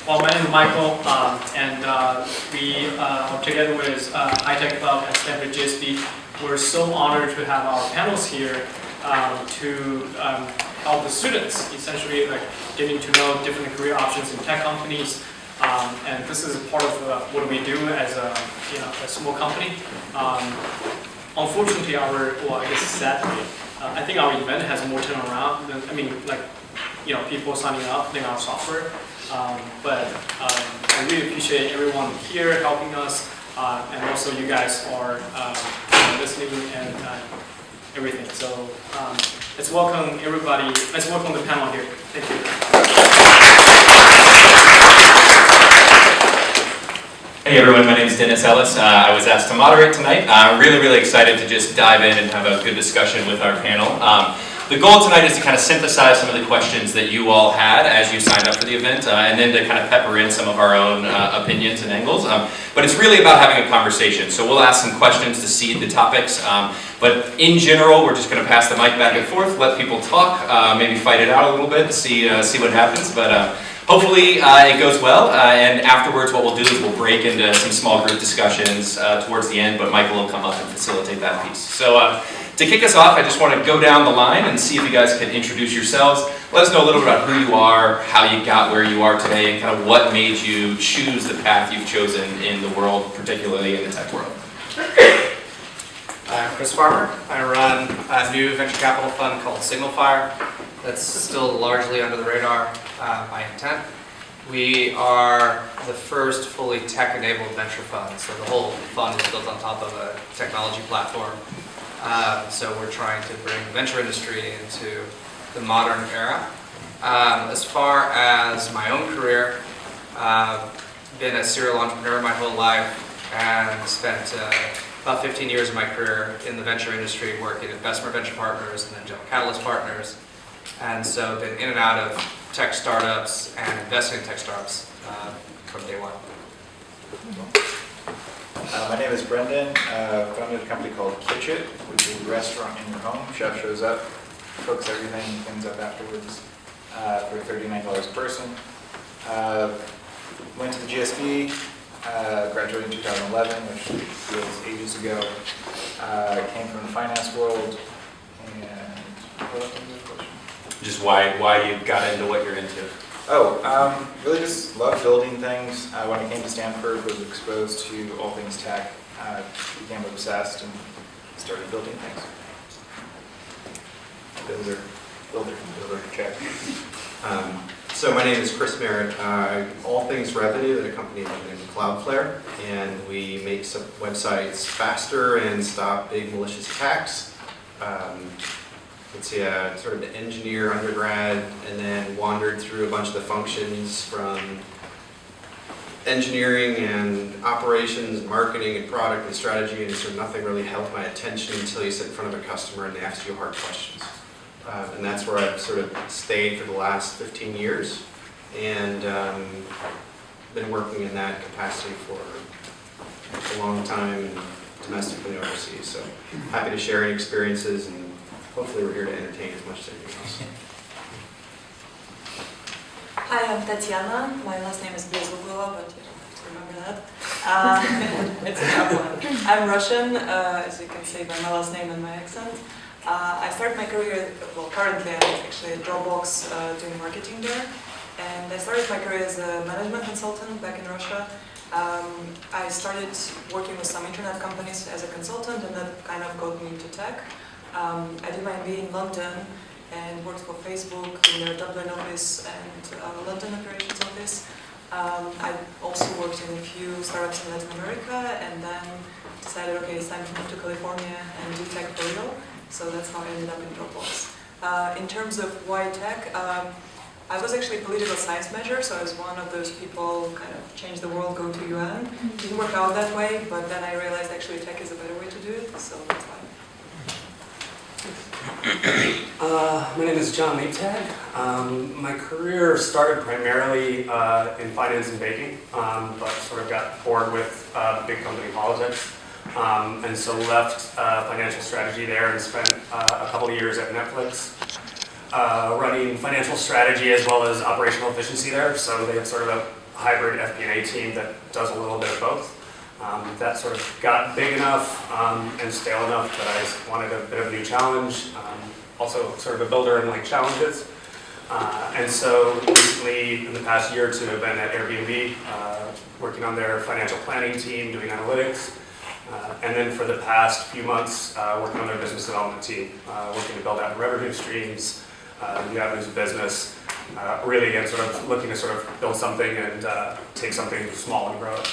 Well, my name is Michael, and we, together with High-Tech Club and Stanford GSB, we're so honored to have our panels here to help the students, essentially like getting to know different career options in tech companies. And this is part of what we do as a small company. Unfortunately, I guess sadly, I think our event has more turnaround than, people signing up than our software. But I really appreciate everyone here helping us, and also you guys are listening and everything. So let's welcome everybody. Let's welcome the panel here. Thank you. Hey everyone, my name is Ellis. I was asked to moderate tonight. I'm really excited to just dive in and have a good discussion with our panel. The goal tonight is to kind of synthesize some of the questions that you all had as you signed up for the event, and then to kind of pepper in some of our own opinions and angles. But it's really about having a conversation. So we'll ask some questions to seed the topics. But in general, we're just going to pass the mic back and forth, let people talk, maybe fight it out a little bit, see what happens. But hopefully it goes well, and afterwards what we'll do is we'll break into some small group discussions towards the end, but Michael will come up and facilitate that piece. So to kick us off, I just want to go down the line and see if you guys can introduce yourselves. Let us know a little bit about who you are, how you got where you are today, and kind of what made you choose the path you've chosen in the world, particularly in the tech world. I'm Chris Farmer. I run a new venture capital fund called SignalFire that's still largely under the radar by intent. We are the first fully tech-enabled venture fund, so the whole fund is built on top of a technology platform. So we're trying to bring the venture industry into the modern era. As far as my own career, I've been a serial entrepreneur my whole life and spent about 15 years of my career in the venture industry working at Bessemer Venture Partners and then General Catalyst Partners. And so been in and out of tech startups and investing in tech startups from day one. My name is Brendan. Founded a company called Kitchit, which is a restaurant in your home. Chef shows up, cooks everything, cleans up afterwards for $39 a person. Went to the GSB, graduated in 2011, which was ages ago. Came from the finance world, and what else was the question? Just why you got into what you're into. Really just love building things. When I came to Stanford, was exposed to all things tech, became obsessed and started building things. Builder, check. So my name is Chris Merritt. All things revenue at a company named CloudFlare, and we make some websites faster and stop big malicious attacks. Let's see, sort of an engineer undergrad, and then wandered through a bunch of the functions from engineering and operations, marketing and product and strategy, and sort of nothing really held my attention until you sit in front of a customer and they ask you hard questions. And that's where I've sort of stayed for the last 15 years, and been working in that capacity for a long time, domestically and overseas. So happy to share any experiences, and hopefully we're here to entertain as much as anything else. Hi, I'm Tatyana. My last name is Bezuglova, but you don't have to remember that. It's a tough one. I'm Russian, as you can see by my last name and my accent. I started my career, well, currently I'm actually at Dropbox doing marketing there. And I started my career as a management consultant back in Russia. I started working with some internet companies as a consultant, and that kind of got me into tech. I did my MBA in London and worked for Facebook in their Dublin office and London operations office. I also worked in a few startups in Latin America, and then decided, okay, it's time to move to California and do tech for real. So that's how I ended up in Dropbox. In terms of why tech, I was actually a political science major, so I was one of those people kind of change the world, go to UN. Didn't work out that way, but then I realized actually tech is a better way to do it, so that's why. My name is Liebtag. My career started primarily in finance and banking, but sort of got bored with big company politics. And so left financial strategy there and spent a couple of years at Netflix running financial strategy as well as operational efficiency there. So they have sort of a hybrid FP&A team that does a little bit of both. That sort of got big enough and stale enough that I wanted a bit of a new challenge. Also sort of a builder in like challenges. And so recently, in the past year or two, I've been at Airbnb, working on their financial planning team, doing analytics. And then for the past few months, working on their business development team, working to build out revenue streams, new avenues of business. Really, again, sort of looking to sort of build something and take something small and grow it.